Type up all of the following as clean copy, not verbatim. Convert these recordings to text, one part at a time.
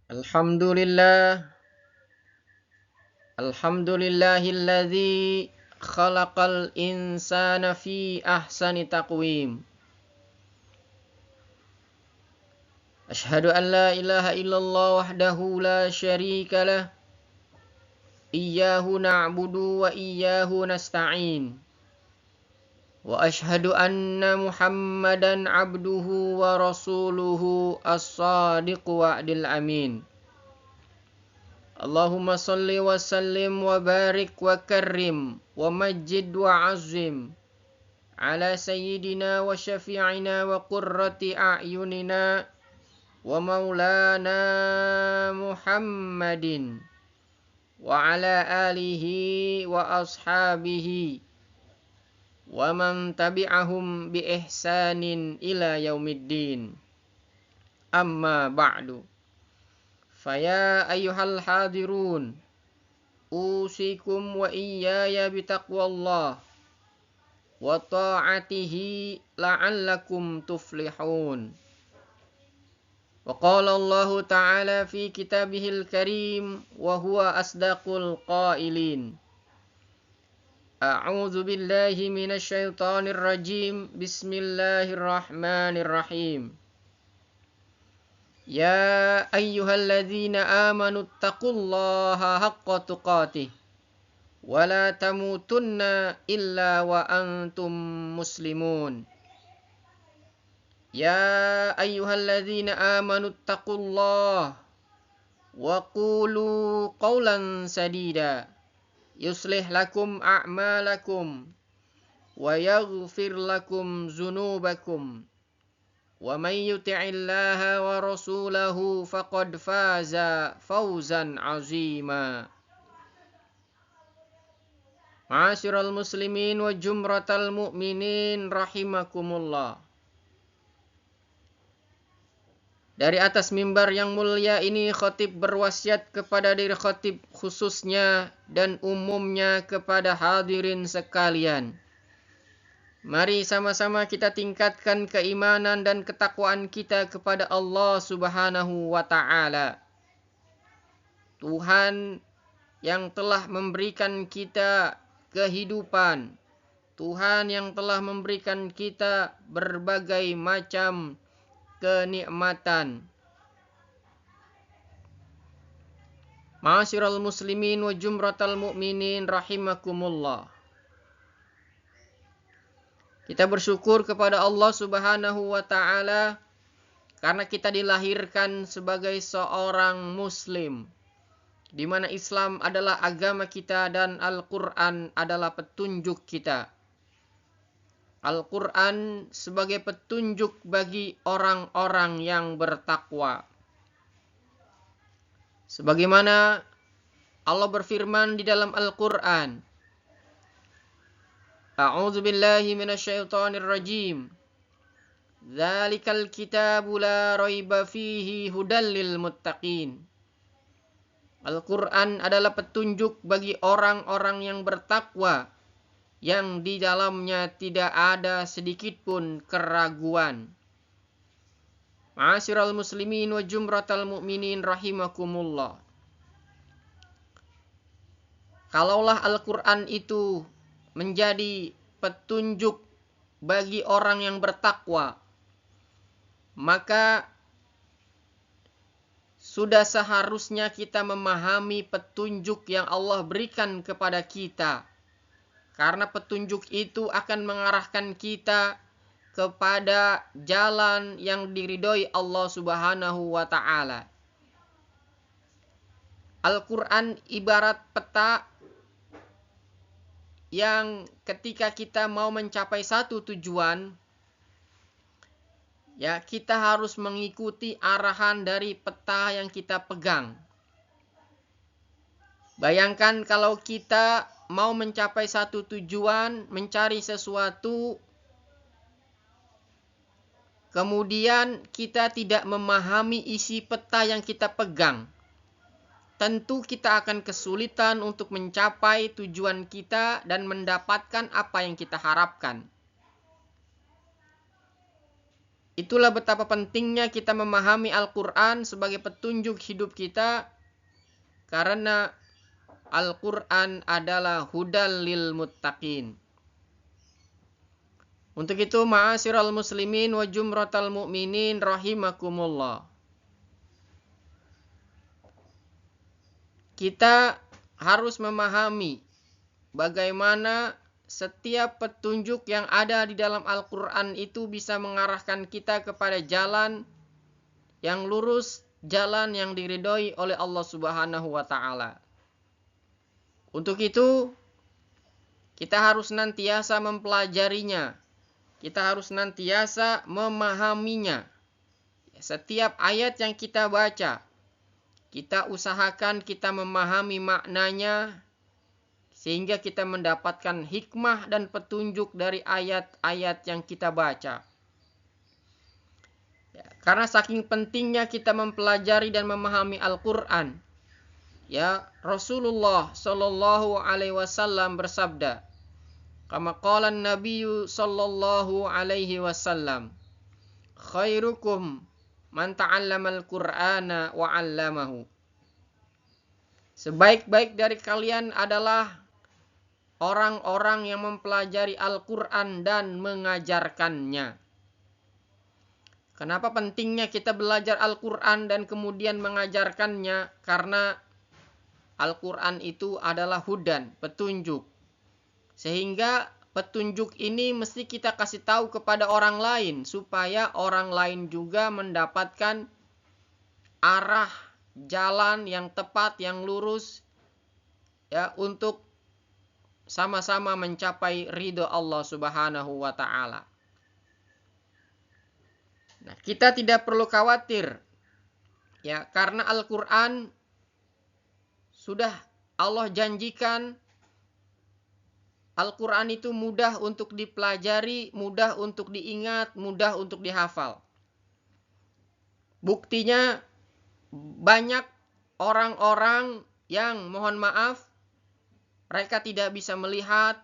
Alhamdulillah, alhamdulillahilladzi khalaqal insana fi ahsani taqwim. Ashhadu an la ilaha illallah wahdahu la syarika lah. Iyyahu na'budu wa iyyahu nasta'in. Wa ashhadu anna Muhammadan abduhu wa rasuluhu as-sadiqu wa'dil amin. Allahumma salli wa sallim wa barik wa karrim wa majjid wa azim ala sayyidina wa syafi'ina wa qurrati a'yunina wa maulana Muhammadin wa ala alihi wa ashabihi wa man tabi'ahum bi ihsanin ila yaumiddin. Amma ba'du. Faya ayyuhal hadirun, usikum wa iyaya bitaqwallah wa ta'atihi la'allakum tuflihun. Wa qala Allah ta'ala fi kitabihil karim wa huwa asdaqul qailin. A'udzu billahi minasy syaithanir rajim. Bismillahirrahmanirrahim. Ya ayyuhalladzina amanu taqullaha haqqa tuqatih wa la tamutunna illa wa antum muslimun. Ya ayyuhalladzina amanu taqullaha wa qulu qawlan sadida yuslih lakum a'malakum wa yaghfir lakum dzunubakum. Wa may yuti'illaha wa rasulahu faqad faza fawzan 'azima. Ma'asyiral muslimin wa jumratal mu'minin rahimakumullah. Dari atas mimbar yang mulia ini khatib berwasiat kepada diri khatib khususnya dan umumnya kepada hadirin sekalian. Mari sama-sama kita tingkatkan keimanan dan ketakwaan kita kepada Allah Subhanahu wa ta'ala. Tuhan yang telah memberikan kita kehidupan. Tuhan yang telah memberikan kita berbagai macam kenikmatan. Ma'asyiral muslimin wa jumratal mu'minin rahimakumullah. Kita bersyukur kepada Allah Subhanahu wa ta'ala karena kita dilahirkan sebagai seorang muslim, di mana Islam adalah agama kita dan Al-Quran adalah petunjuk kita. Al-Quran sebagai petunjuk bagi orang-orang yang bertakwa. Sebagaimana Allah berfirman di dalam Al-Quran, A'udzu billahi minasyaitonir rajim. Dzalikal kitabu la raiba fihi hudal lil muttaqin. Al-Quran adalah petunjuk bagi orang-orang yang bertakwa, yang di dalamnya tidak ada sedikit pun keraguan. Ma'asyiral muslimin wa jumratal mu'minin rahimakumullah. Kalaulah Al-Quran itu menjadi petunjuk bagi orang yang bertakwa, maka sudah seharusnya kita memahami petunjuk yang Allah berikan kepada kita. Karena petunjuk itu akan mengarahkan kita kepada jalan yang diridhoi Allah Subhanahu wa ta'ala. Al-Quran ibarat peta yang ketika kita mau mencapai satu tujuan, ya kita harus mengikuti arahan dari peta yang kita pegang. Bayangkan kalau kita mau mencapai satu tujuan, mencari sesuatu, kemudian kita tidak memahami isi peta yang kita pegang. Tentu kita akan kesulitan untuk mencapai tujuan kita dan mendapatkan apa yang kita harapkan. Itulah betapa pentingnya kita memahami Al-Quran sebagai petunjuk hidup kita, karena Al-Quran adalah hudal lil muttaqin. Untuk itu, ma'asyiral muslimin wa jumratal mu'minin rahimakumullah, kita harus memahami bagaimana setiap petunjuk yang ada di dalam Al-Quran itu bisa mengarahkan kita kepada jalan yang lurus, jalan yang diridhoi oleh Allah Subhanahu wa Ta'ala. Untuk itu, kita harus senantiasa mempelajarinya, kita harus senantiasa memahaminya. Setiap ayat yang kita baca, kita usahakan kita memahami maknanya, sehingga kita mendapatkan hikmah dan petunjuk dari ayat-ayat yang kita baca. Karena saking pentingnya kita mempelajari dan memahami Al-Quran, Rasulullah Shallallahu Alaihi Wasallam bersabda, kama qala Nabi Sallallahu Alaihi Wasallam, khairukum man ta'allamal Qur'ana wa 'allamahu. Sebaik-baik dari kalian adalah orang-orang yang mempelajari Al-Quran dan mengajarkannya. Kenapa pentingnya kita belajar Al-Quran dan kemudian mengajarkannya? Karena Al-Quran itu adalah hudan, petunjuk. Sehingga petunjuk ini mesti kita kasih tahu kepada orang lain, supaya orang lain juga mendapatkan arah jalan yang tepat, yang lurus, untuk sama-sama mencapai ridho Allah Subhanahu wa Ta'ala. Nah, kita tidak perlu khawatir, karena Al-Quran sudah Allah janjikan, Al-Quran itu mudah untuk dipelajari, mudah untuk diingat, mudah untuk dihafal. Buktinya banyak orang-orang yang, mohon maaf, mereka tidak bisa melihat,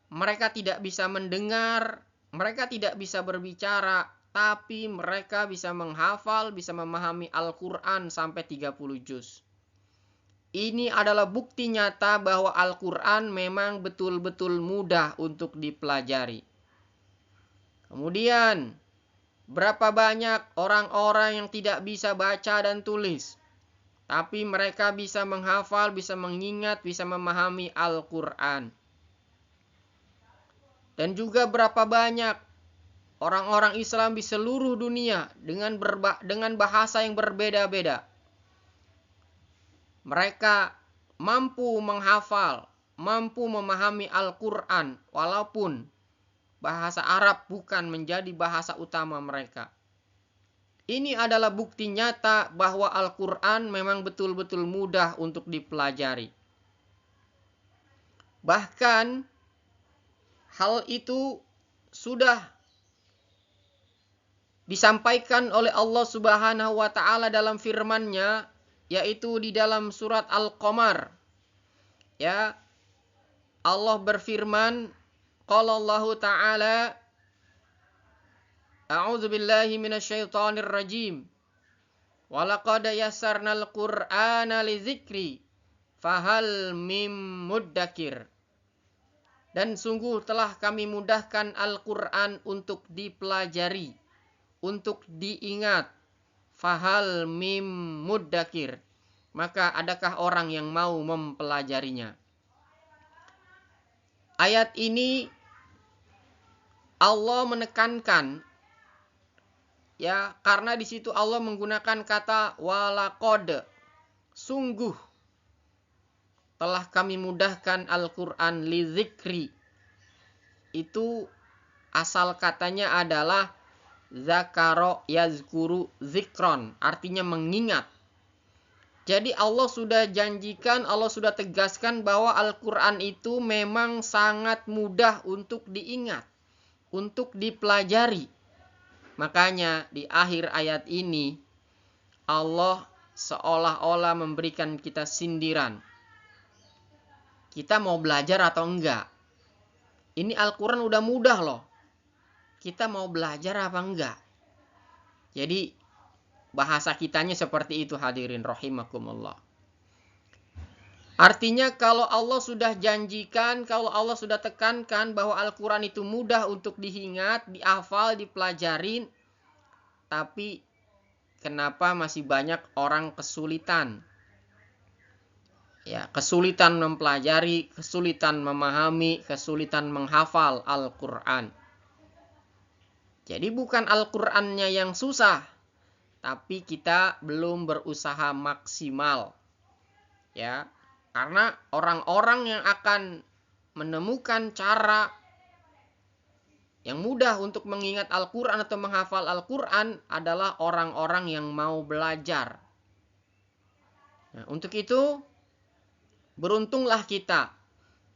mereka tidak bisa mendengar, mereka tidak bisa berbicara, tapi mereka bisa menghafal, bisa memahami Al-Quran sampai 30 juz. Ini adalah bukti nyata bahwa Al-Quran memang betul-betul mudah untuk dipelajari. Kemudian, berapa banyak orang-orang yang tidak bisa baca dan tulis, tapi mereka bisa menghafal, bisa mengingat, bisa memahami Al-Quran. Dan juga berapa banyak orang-orang Islam di seluruh dunia dengan bahasa yang berbeda-beda. Mereka mampu menghafal, mampu memahami Al-Quran, walaupun bahasa Arab bukan menjadi bahasa utama mereka. Ini adalah bukti nyata bahwa Al-Quran memang betul-betul mudah untuk dipelajari. Bahkan hal itu sudah disampaikan oleh Allah Subhanahu wa Ta'ala dalam firman-Nya, yaitu di dalam surat Al-Qamar. Allah berfirman, qala Allah Ta'ala, a'udzu billahi minasyaitonir rajim, wa laqad yassarnal Qur'ana lidzikri fahal mim muddakir. Dan sungguh telah kami mudahkan Al-Quran untuk dipelajari, untuk diingat. Fahal mim muddakir, maka adakah orang yang mau mempelajarinya? Ayat ini Allah menekankan, karena di situ Allah menggunakan kata walaqad, sungguh telah kami mudahkan Al-Quran lidzikri. Itu asal katanya adalah zakaro yazkuru zikron, artinya mengingat. Jadi Allah sudah janjikan, Allah sudah tegaskan bahwa Al-Quran itu memang sangat mudah untuk diingat, untuk dipelajari. Makanya di akhir ayat ini Allah seolah-olah memberikan kita sindiran. Kita mau belajar atau enggak? Ini Al-Quran udah mudah loh. Kita mau belajar apa enggak? Jadi bahasa kitanya seperti itu, hadirin rahimakumullah. Artinya kalau Allah sudah janjikan, kalau Allah sudah tekankan bahwa Al-Quran itu mudah untuk diingat, dihafal, dipelajarin, tapi kenapa masih banyak orang kesulitan? Ya, kesulitan mempelajari, kesulitan memahami, kesulitan menghafal Al-Quran. Jadi bukan Al-Qurannya yang susah, tapi kita belum berusaha maksimal. Ya, karena orang-orang yang akan menemukan cara yang mudah untuk mengingat Al-Quran atau menghafal Al-Quran adalah orang-orang yang mau belajar. Nah, untuk itu, beruntunglah kita,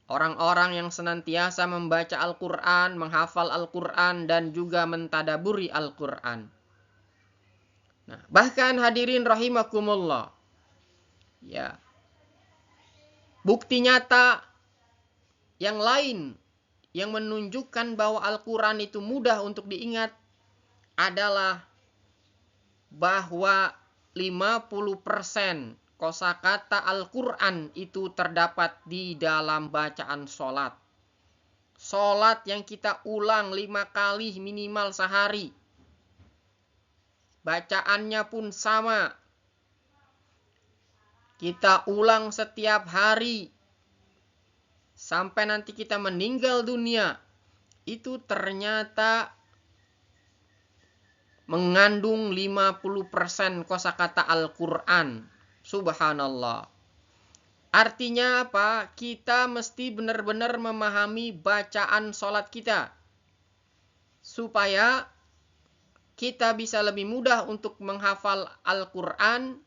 orang-orang yang senantiasa membaca Al-Quran, menghafal Al-Quran, dan juga mentadaburi Al-Quran. Nah, bahkan hadirin rahimakumullah, ya, bukti nyata yang lain yang menunjukkan bahwa Al-Quran itu mudah untuk diingat adalah bahwa 50% kosakata Al-Quran itu terdapat di dalam bacaan sholat. Sholat yang kita ulang 5 kali minimal sehari. Bacaannya pun sama. Kita ulang setiap hari. Sampai nanti kita meninggal dunia. Itu ternyata mengandung 50% kosakata Al-Quran. Subhanallah. Artinya apa? Kita mesti benar-benar memahami bacaan sholat kita. Supaya kita bisa lebih mudah untuk menghafal Al-Quran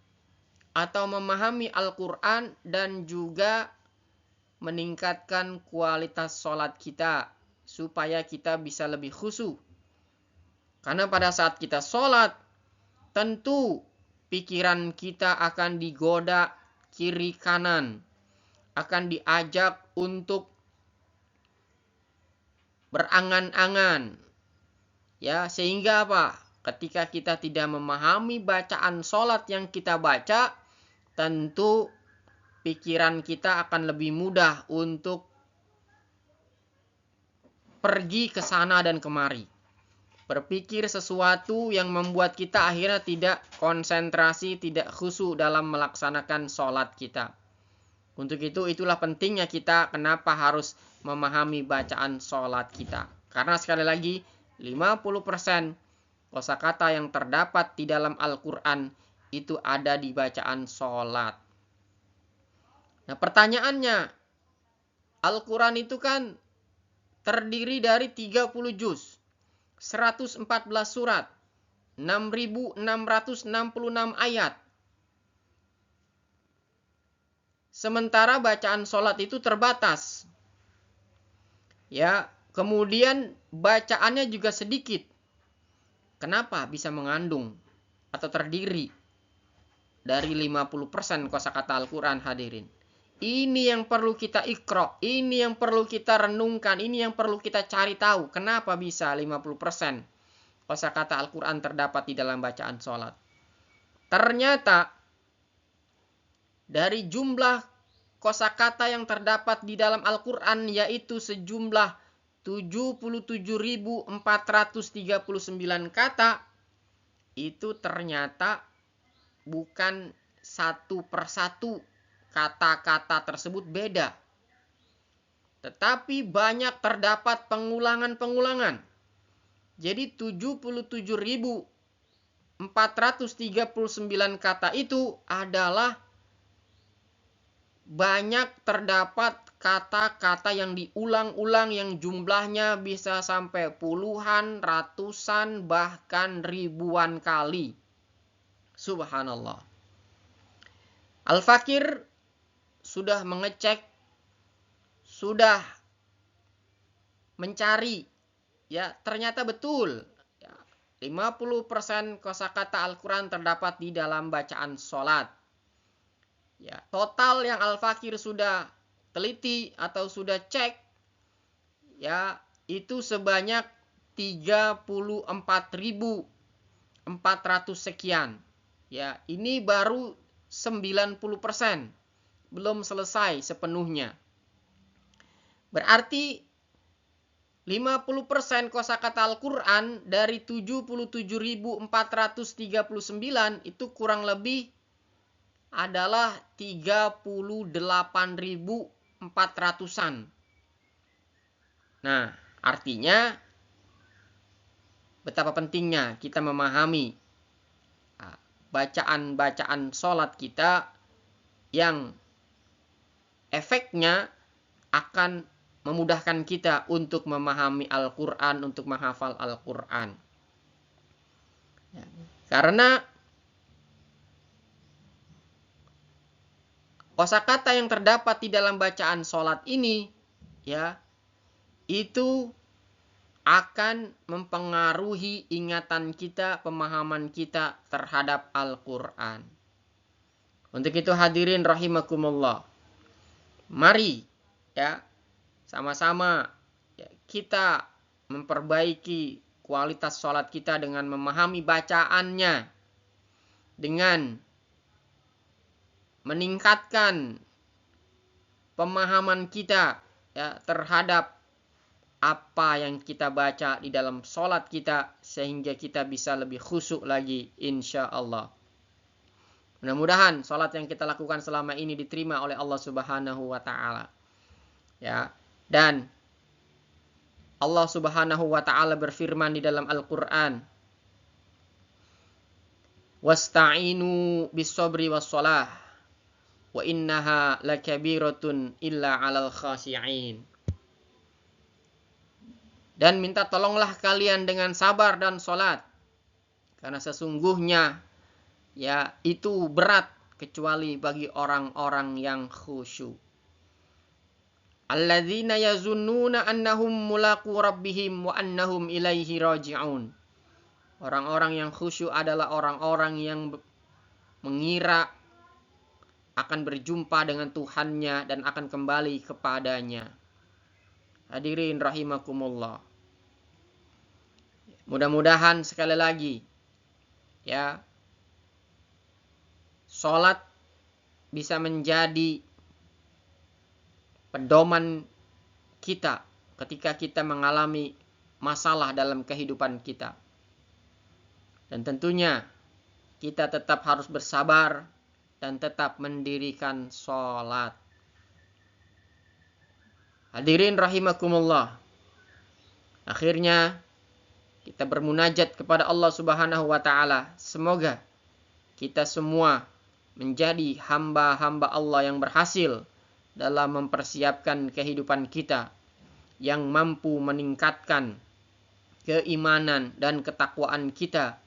atau memahami Al-Quran dan juga meningkatkan kualitas sholat kita. Supaya kita bisa lebih khusyuk. Karena pada saat kita sholat, tentu pikiran kita akan digoda kiri kanan. Akan diajak untuk berangan-angan. Ya, sehingga apa? Ketika kita tidak memahami bacaan sholat yang kita baca, tentu pikiran kita akan lebih mudah untuk pergi ke sana dan kemari. Berpikir sesuatu yang membuat kita akhirnya tidak konsentrasi, tidak khusyuk dalam melaksanakan sholat kita. Untuk itu, itulah pentingnya kita kenapa harus memahami bacaan sholat kita. Karena sekali lagi, 50% kosakata yang terdapat di dalam Al-Quran itu ada di bacaan sholat. Nah, pertanyaannya, Al-Quran itu kan terdiri dari 30 juz. 114 surat, 6.666 ayat. Sementara bacaan sholat itu terbatas. Ya, kemudian bacaannya juga sedikit. Kenapa bisa mengandung atau terdiri dari 50% kosakata Al-Quran, hadirin? Ini yang perlu kita ikra, ini yang perlu kita renungkan, ini yang perlu kita cari tahu. Kenapa bisa 50% kosakata Al-Quran terdapat di dalam bacaan sholat? Ternyata dari jumlah kosakata yang terdapat di dalam Al-Quran yaitu sejumlah 77.439 kata, itu ternyata bukan satu persatu kata-kata tersebut beda. Tetapi banyak terdapat pengulangan-pengulangan. Jadi 77.439 kata itu adalah banyak terdapat kata-kata yang diulang-ulang yang jumlahnya bisa sampai puluhan, ratusan, bahkan ribuan kali. Subhanallah. Al-Fakir sudah mengecek, sudah mencari, ya ternyata betul, ya, 50% kosakata Al-Quran terdapat di dalam bacaan sholat. Ya, total yang Al-Fakir sudah teliti atau sudah cek, ya itu sebanyak 34.000 400 sekian. Ya, ini baru 90%, belum selesai sepenuhnya. Berarti 50% kosakata Al-Quran dari 77.439 itu kurang lebih adalah 38.400-an. Nah, artinya betapa pentingnya kita memahami bacaan-bacaan sholat kita yang efeknya akan memudahkan kita untuk memahami Al-Quran, untuk menghafal Al-Quran. Karena kosakata yang terdapat di dalam bacaan sholat ini, ya, itu akan mempengaruhi ingatan kita, pemahaman kita terhadap Al-Quran. Untuk itu hadirin rahimakumullah, mari ya sama-sama ya, kita memperbaiki kualitas sholat kita dengan memahami bacaannya, dengan meningkatkan pemahaman kita ya terhadap apa yang kita baca di dalam sholat kita, sehingga kita bisa lebih khusyuk lagi insya Allah. Mudah-mudahan sholat yang kita lakukan selama ini diterima oleh Allah Subhanahu wa Ta'ala. Ya, dan Allah Subhanahu wa Ta'ala berfirman di dalam Al-Quran, wasta'inu bis-sabri was-shalah wa innaha lakabiratun illa 'alal khashi'in. Dan minta tolonglah kalian dengan sabar dan sholat, karena sesungguhnya ya itu berat kecuali bagi orang-orang yang khusyuk. Alladzina yazunnuna annahum mulaqu rabbihim wa annahum ilaihi raji'un. Orang-orang yang khusyuk adalah orang-orang yang mengira akan berjumpa dengan Tuhannya dan akan kembali kepadanya. Hadirin rahimakumullah. Mudah-mudahan sekali lagi ya, sholat bisa menjadi pedoman kita ketika kita mengalami masalah dalam kehidupan kita. Dan tentunya kita tetap harus bersabar dan tetap mendirikan sholat. Hadirin rahimakumullah. Akhirnya kita bermunajat kepada Allah Subhanahu wa Ta'ala. Semoga kita semua menjadi hamba-hamba Allah yang berhasil dalam mempersiapkan kehidupan kita, yang mampu meningkatkan keimanan dan ketakwaan kita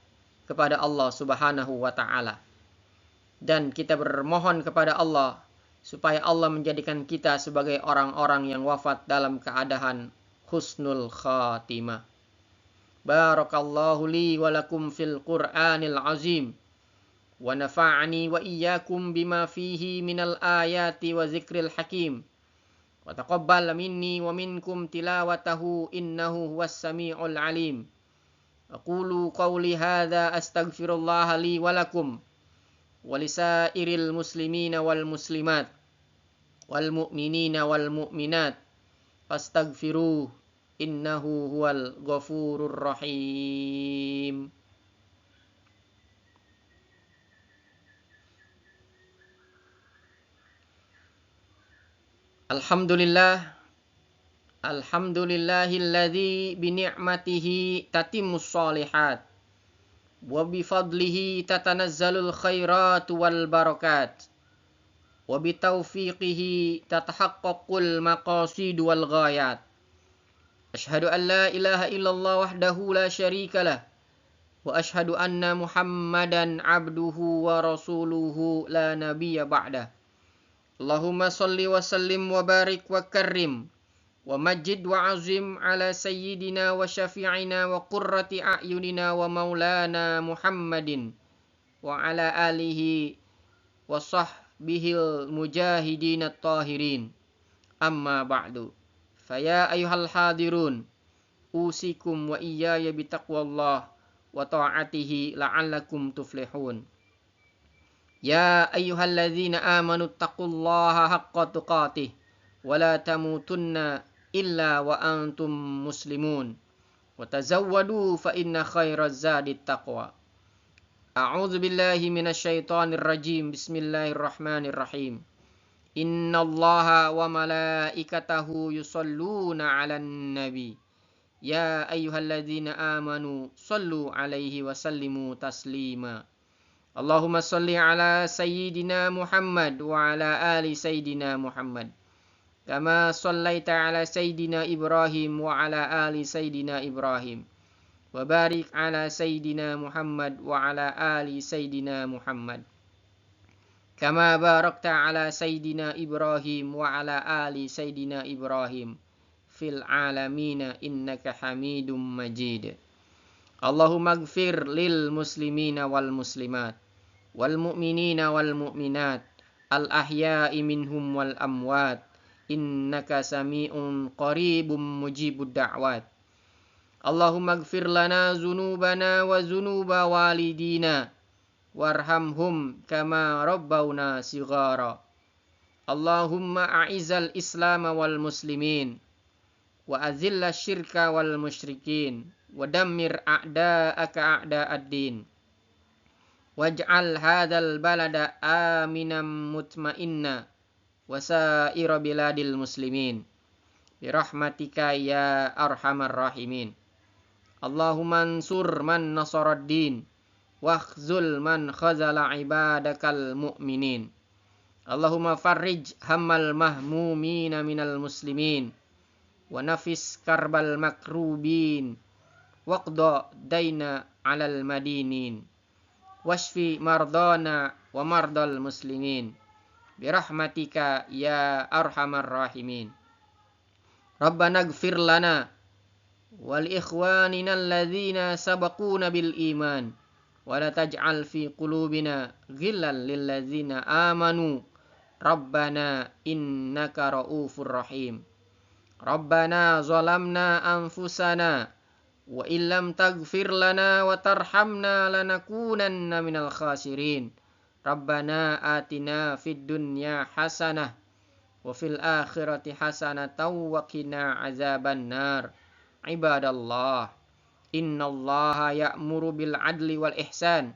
kepada Allah Subhanahu wa Ta'ala. Dan kita bermohon kepada Allah supaya Allah menjadikan kita sebagai orang-orang yang wafat dalam keadaan husnul khatimah. Barakallahu li wa lakum fil Qur'anil azim wa nafa'ani wa iyyakum bima fihi minal ayati wa zikril hakim wa taqabbal minni wa minkum tilawatahu innahu huwas sami'ul alim. Aqulu qawli hadza astaghfirullah li wa lakum wa lisairil muslimina wal muslimat wal mu'minina wal mu'minat fastaghfiruh innahu huwal ghafurur rahim. Alhamdulillahilladzi bi ni'matihi tatimmus shalihat wa bi fadlihi tatanazzalul khairatu wal barakat wa bi taufiqihi tatahaqqaqul maqasid wal ghayat. Asyhadu an la ilaha illallah wahdahu la syarika lah wa asyhadu anna Muhammadan abduhu wa rasuluhu la nabiyya ba'dah. Allahumma salli wa sallim wa barik wa karrim wa majid wa azim ala sayyidina wa syafi'ina wa qurrati a'yunina wa maulana Muhammadin wa ala alihi wa sahbihil mujahidin at-tahirin. Amma ba'du. Faya ayuhal hadirun, usikum wa iyaya bitaqwallah wa ta'atihi la'allakum tuflihun. Ya ayyuhalladzina amanu taqullaha haqqa tuqatih wa la tamutunna illa wa antum muslimun. Wa tazawwadu fa inna khairaz zadi taqwa. A'udzu billahi minasyaitonir rajim. Bismillahirrahmanirrahim. Innallaha wa malaikatahu yusholluna 'alan nabi. Ya ayyuhalladzina amanu shallu 'alaihi wa sallimu taslima. Allahumma shalli ala sayyidina Muhammad wa ala ali sayyidina Muhammad. Kama shallaita ala sayyidina Ibrahim wa ala ali sayyidina Ibrahim. Wa barik ala sayyidina Muhammad wa ala ali sayyidina Muhammad. Kama barakta ala sayyidina Ibrahim wa ala ali sayyidina Ibrahim fil alamina innaka Hamidum Majid. Allahumma ighfir lil muslimina wal muslimat wal mu'minina wal mu'minat al ahya'i minhum wal amwat innaka sami'un qaribum mujibud da'wat. Allahumma ighfir lana dzunubana wa dzunuba walidina warhamhum kama rabbawna shighara. Allahumma a'izzal islam wal muslimin wa azilla syirka wal musyrikin wa dammir a'da'aka a'da'ad-din waj'al hadzal balada aminan mutmainna wa sa'ira biladil muslimin birahmatika ya arhamar rahimin. Allahumma ansur man nasaraddin wakhzul man khazala ibadakal mu'minin. Allahumma farrij hammal mahmumina minal muslimin wa nafis karbal makrubin waqda daina alal madinin washfi mardana wa mardal muslimin birahmatika ya arhamar rahimin. Rabbana ighfir lana wal ikhwanina alladzina sabaquna bil iman wa la taj'al fi qulubina ghillan lil ladzina amanu rabbana innaka raufur rahim. Rabbana zalamna anfusana wa illam taghfir lana wa tarhamna lanakunanna minal khasirin. Rabbana atina fid dunya hasanah wa fil akhirati hasanatan wa qina azaban nar. Ibadallah, innallaha ya'muru bil adli wal ihsan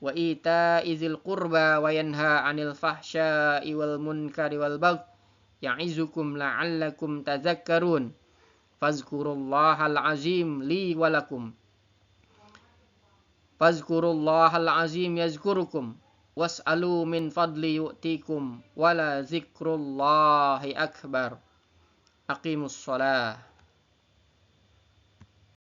wa ita'i dzil qurba wa yanha 'anil fahsya'i wal munkari wal baghi ya'izukum la'allakum tadhakkarun. Fazkurullahal azim li wa lakum. Fazkurullahal azim yazkurukum was'alu min fadli yu'tikum wala zikrullahi akbar. Aqimus shalah.